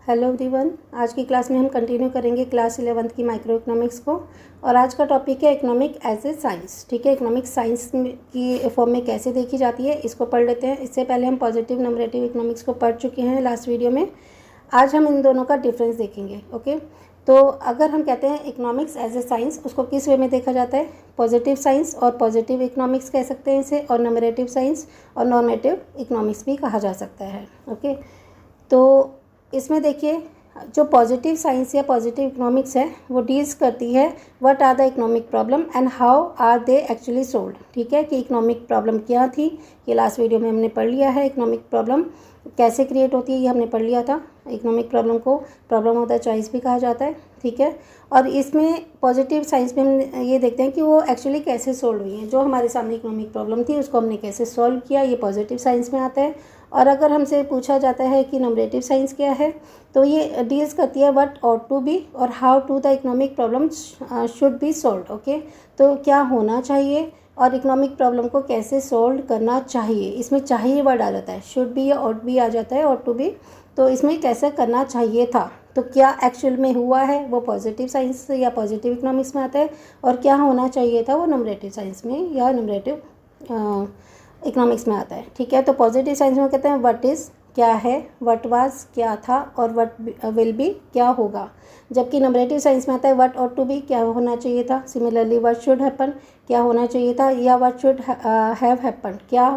Hello everyone. आज की class में हम कंटिन्यू करेंगे क्लास 11th की माइक्रो इकोनॉमिक्स को। और आज का टॉपिक है इकोनॉमिक एज ए साइंस। ठीक है, इकोनॉमिक साइंस की फॉर्म में कैसे देखी जाती है इसको पढ़ लेते हैं। इससे पहले हम पॉजिटिव नंबरेटिव इकोनॉमिक्स को पढ़ चुके हैं लास्ट वीडियो में। आज हम इन दोनों का डिफरेंस देखेंगे। ओके, तो अगर हम कहते हैं इकोनॉमिक्स एज ए साइंस, उसको किस वे में देखा जाता है? पॉजिटिव साइंस और पॉजिटिव इकोनॉमिक्स कह सकते हैं इसे, और नंबरेटिव साइंस और नॉर्मेटिव इकोनॉमिक्स भी कहा जा सकता है। ओके, तो इसमें देखिए, जो पॉजिटिव साइंस या पॉजिटिव इकोनॉमिक्स है वो डील्स करती है what are the economic problem and how are they actually solved. ठीक है, कि इकोनॉमिक प्रॉब्लम क्या थी, ये लास्ट वीडियो में हमने पढ़ लिया है। इकोनॉमिक प्रॉब्लम कैसे क्रिएट होती है ये हमने पढ़ लिया था। इकोनॉमिक प्रॉब्लम को प्रॉब्लम ऑफ द चॉइस भी कहा जाता है। ठीक है, और इसमें पॉजिटिव साइंस में हम ये देखते हैं कि वो एक्चुअली कैसे सोल्व हुई है। जो हमारे सामने इकोनॉमिक प्रॉब्लम थी उसको हमने कैसे सॉल्व किया, ये पॉजिटिव साइंस में आता है। और अगर हमसे पूछा जाता है कि नंबरेटिव साइंस क्या है, तो ये डील्स करती है व्हाट ऑट टू बी और how to the economic problem should be solved. Okay, तो क्या होना चाहिए और इकोनॉमिक प्रॉब्लम को कैसे सॉल्व करना चाहिए। इसमें चाहिए वर्ड आ जाता है, शुड बी या ऑट भी आ जाता है, ऑट टू बी। तो इसमें कैसे करना चाहिए था, तो क्या एक्चुअल में हुआ है वो पॉजिटिव साइंस या पॉजिटिव इकोनॉमिक्स में आता है, और क्या होना चाहिए था वो नंबरेटिव साइंस में या नंबरेटिव इकोनॉमिक्स में आता है। ठीक है, तो पॉजिटिव साइंस में कहते हैं व्हाट इज़ क्या है, व्हाट वाज क्या था, और व्हाट विल बी क्या होगा। जबकि नंबरेटिव साइंस में आता है व्हाट ऑट टू बी क्या होना चाहिए था, सिमिलरली व्हाट शुड हैपन क्या होना चाहिए था, या व्हाट शुड हैव हैपन क्या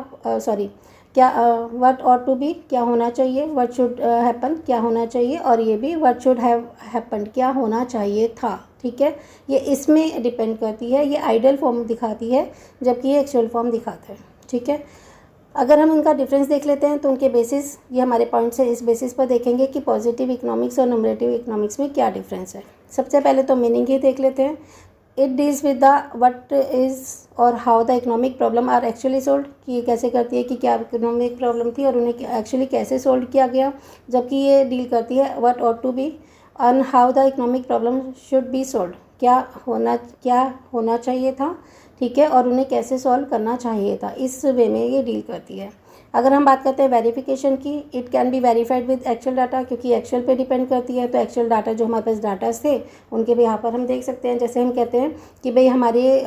व्हाट ऑट टू बी क्या होना चाहिए, व्हाट शुड हैपन क्या होना चाहिए, और ये भी व्हाट शुड हैव हैपन क्या होना चाहिए था। ठीक है, ये इसमें डिपेंड करती है, ये आइडियल फॉर्म दिखाती है जबकि ये एक्चुअल फॉर्म दिखाता है। ठीक है, अगर हम इनका डिफरेंस देख लेते हैं तो उनके बेसिस, ये हमारे पॉइंट्स हैं, इस बेसिस पर देखेंगे कि पॉजिटिव इकोनॉमिक्स और नंबरेटिव इकोनॉमिक्स में क्या डिफरेंस है। सबसे पहले तो मीनिंग ही देख लेते हैं। It deals with the what is और how the economic problem are actually solve, कि ये कैसे करती है कि क्या इकोनॉमिक प्रॉब्लम थी और उन्हें एक्चुअली कैसे सोल्व किया गया। जबकि ये डील करती है what ought to be and how the economic problem should be solve, क्या होना चाहिए था। ठीक है, और उन्हें कैसे सॉल्व करना चाहिए था, इस वे में ये डील करती है। अगर हम बात करते हैं वेरिफिकेशन की, it can be verified with actual data, क्योंकि एक्चुअल पे डिपेंड करती है। तो एक्चुअल डाटा जो हमारे पास डाटा थे उनके भी यहाँ पर हम देख सकते हैं। जैसे हम कहते हैं कि भाई हमारे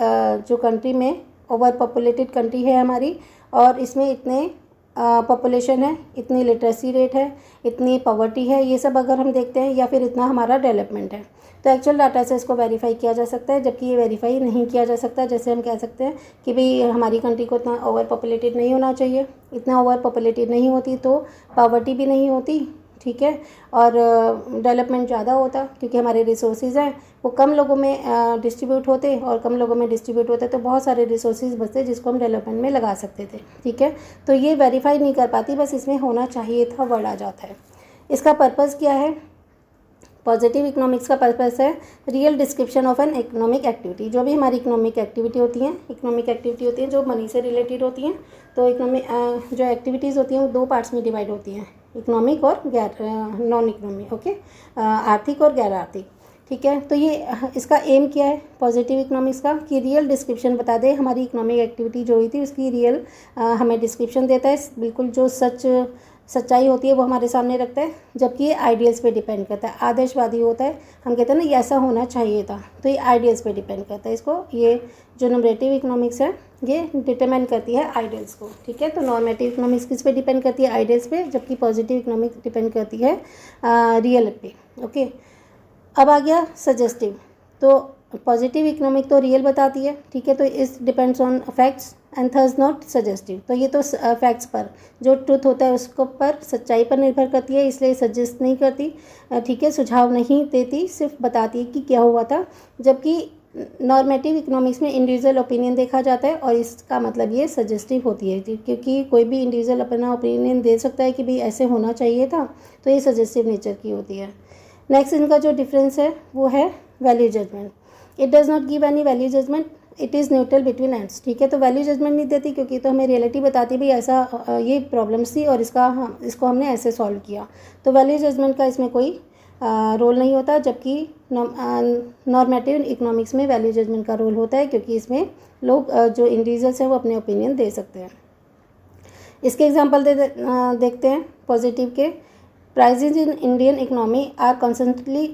जो कंट्री में ओवर पॉपुलेटेड कंट्री है हमारी, और इसमें इतने पॉपुलेशन है, इतनी लिटरेसी रेट है, इतनी पॉवर्टी है, ये सब अगर हम देखते हैं, या फिर इतना हमारा डेवलपमेंट है, तो एक्चुअल डाटा से इसको वेरीफाई किया जा सकता है। जबकि ये वेरीफाई नहीं किया जा सकता। जैसे हम कह सकते हैं कि भाई हमारी कंट्री को इतना ओवर पॉपुलेटेड नहीं होना चाहिए, इतना ओवर पॉपुलेटेड नहीं होती तो पॉवर्टी भी नहीं होती। ठीक है, और डेवलपमेंट ज़्यादा होता, क्योंकि हमारे रिसोर्सेज हैं वो कम लोगों में डिस्ट्रीब्यूट होते, और कम लोगों में डिस्ट्रीब्यूट होते तो बहुत सारे रिसोर्सेज बचते जिसको हम डेवलपमेंट में लगा सकते थे। ठीक है, तो ये वेरीफाई नहीं कर पाती, बस इसमें होना चाहिए था वर्ड आ जाता है। इसका पर्पज़ क्या है? पॉजिटिव इकोनॉमिक्स का पर्पस है real description of an economic activity. जो भी हमारी इकोनॉमिक एक्टिविटी होती हैं जो मनी से रिलेटेड होती हैं। तो इकोनॉमिक जो एक्टिविटीज़ होती हैं वो दो पार्ट्स में डिवाइड होती हैं, इकोनॉमिक और नॉन इकोनॉमिक। ओके, आर्थिक और गैर आर्थिक। ठीक है, तो ये इसका एम क्या है पॉजिटिव इकोनॉमिक्स का, कि रियल डिस्क्रिप्शन बता दे हमारी इकोनॉमिक एक्टिविटी जो हुई थी उसकी रियल हमें डिस्क्रिप्शन देता है, बिल्कुल जो सच्चाई होती है वो हमारे सामने रखता है। जबकि ये आइडियल्स पे डिपेंड करता है, आदर्शवादी होता है। हम कहते हैं ना ये ऐसा होना चाहिए था, तो ये आइडियल्स पे डिपेंड करता है। इसको ये जो नंबरेटिव इकोनॉमिक्स है ये डिटरमाइन करती है आइडियल्स को। ठीक है, तो नॉर्मेटिव इकोनॉमिक्स किस पे डिपेंड करती है? आइडियल्स पे। जबकि पॉजिटिव इकोनॉमिक्स डिपेंड करती है रियल पे। ओके, अब आ गया सजेस्टिव। तो पॉजिटिव इकोनॉमिक तो रियल बताती है। ठीक है, तो इस depends on facts and there's not suggestive. तो ये तो फैक्ट्स पर, जो ट्रुथ होता है उसको पर, सच्चाई पर निर्भर करती है, इसलिए सजेस्ट नहीं करती। ठीक है, सुझाव नहीं देती, सिर्फ बताती है कि क्या हुआ था। जबकि नॉर्मेटिव इकोनॉमिक्स में इंडिविजुअल ओपिनियन देखा जाता है, और इसका मतलब ये सजेस्टिव होती है, क्योंकि कोई भी इंडिविजुअल अपना ओपिनियन दे सकता है कि भाई ऐसे होना चाहिए था, तो ये सजेस्टिव नेचर की होती है। नेक्स्ट इनका जो डिफरेंस है वो है value judgement. It does not give any value judgement, it is neutral between ends. ठीक है, तो वैल्यू जजमेंट नहीं देती, क्योंकि तो हमें रियलिटी बताती भाई ऐसा ये प्रॉब्लम्स थी और इसको हमने ऐसे सॉल्व किया। तो वैल्यू जजमेंट का इसमें कोई रोल नहीं होता। जबकि नॉर्मेटिव इकोनॉमिक्स में वैल्यू जजमेंट का रोल होता है, क्योंकि इसमें लोग जो इंडिविजुअल्स हैं वो अपने ओपिनियन दे सकते हैं। इसके एग्जांपल देखते हैं पॉजिटिव के। Prices in Indian economy are constantly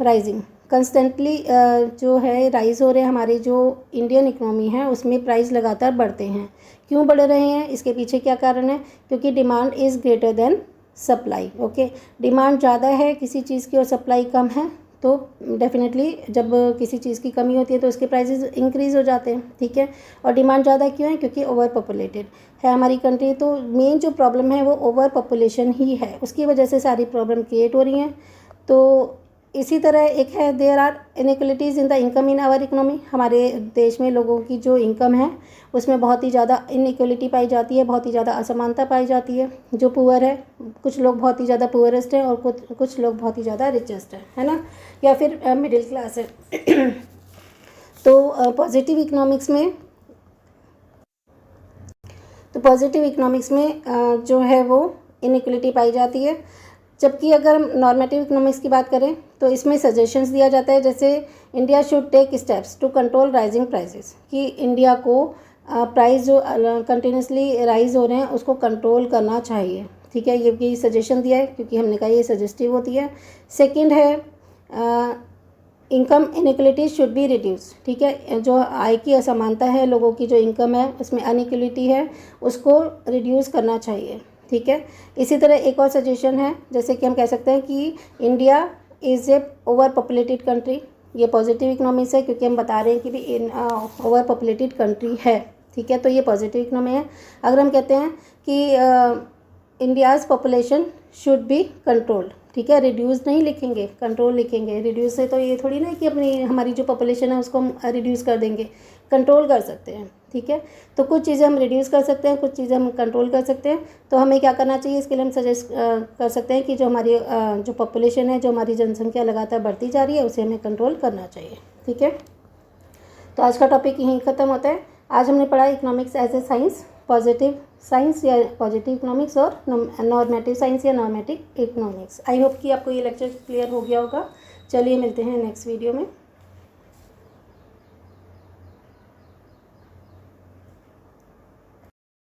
rising. Constantly जो है राइज़ हो रहे हैं, हमारी जो इंडियन इकोनॉमी है उसमें प्राइस लगातार बढ़ते हैं। क्यों बढ़ रहे हैं, इसके पीछे क्या कारण है? क्योंकि demand is greater than supply. Okay, demand ज़्यादा है किसी चीज़ की और सप्लाई कम है, तो डेफिनेटली जब किसी चीज़ की कमी होती है तो उसके प्राइसेस इंक्रीज़ हो जाते हैं। ठीक है, और डिमांड ज़्यादा क्यों है? क्योंकि ओवर पॉपुलेटेड है हमारी कंट्री। तो मेन जो प्रॉब्लम है वो ओवर पॉपुलेशन ही है, उसकी वजह से सारी प्रॉब्लम क्रिएट हो रही हैं। तो इसी तरह एक है, there are inequalities in the income in our economy. हमारे देश में लोगों की जो इनकम है उसमें बहुत ही ज़्यादा इनइक्वलिटी पाई जाती है, बहुत ही ज़्यादा असमानता पाई जाती है। जो पुअर है, कुछ लोग बहुत ही ज़्यादा पुअरेस्ट हैं और कुछ लोग बहुत ही ज़्यादा रिचेस्ट हैं, है ना, या फिर मिडिल क्लास है। तो पॉजिटिव इकोनॉमिक्स में जो है वो इनइक्वलिटी पाई जाती है। जबकि अगर हम नॉर्मेटिव इकोनॉमिक्स की बात करें तो इसमें सजेशंस दिया जाता है, जैसे India should take steps to control rising prices, कि इंडिया को प्राइस जो कंटिन्यूसली राइज हो रहे हैं उसको कंट्रोल करना चाहिए। ठीक है, ये भी सजेशन दिया है क्योंकि हमने कहा ये सजेस्टिव होती है। सेकंड है, income inequality should be reduce. ठीक है, जो आय की असमानता है, लोगों की जो इनकम है उसमें अनइक्वलिटी है, उसको रिड्यूस करना चाहिए। ठीक है, इसी तरह एक और सजेशन है, जैसे कि हम कह सकते हैं कि India is a over populated country. ये पॉजिटिव इकोनॉमिक्स है क्योंकि हम बता रहे हैं कि भी ओवर पॉपुलेटेड कंट्री है। ठीक है, तो ये पॉजिटिव इकोनॉमी है। अगर हम कहते हैं कि India's population should be controlled, ठीक है, रिड्यूस नहीं लिखेंगे, कंट्रोल लिखेंगे। रिड्यूस से तो ये थोड़ी ना कि अपनी हमारी जो पॉपुलेशन है उसको हम रिड्यूस कर देंगे, कंट्रोल कर सकते हैं। ठीक है, तो कुछ चीज़ें हम रिड्यूस कर सकते हैं, कुछ चीज़ें हम कंट्रोल कर सकते हैं। तो हमें क्या करना चाहिए, इसके लिए हम सजेस्ट कर सकते हैं कि जो हमारी जो पॉपुलेशन है, जो हमारी जनसंख्या लगातार बढ़ती जा रही है, उसे हमें कंट्रोल करना चाहिए। ठीक है, तो आज का टॉपिक यहीं ख़त्म होता है। आज हमने पढ़ा economics as a science, positive science या पॉजिटिव इकोनॉमिक्स और नॉर्मेटिव साइंस या नॉर्मेटिव इकोनॉमिक्स। आई होप कि आपको ये लेक्चर क्लियर हो गया होगा। चलिए मिलते हैं नेक्स्ट वीडियो में।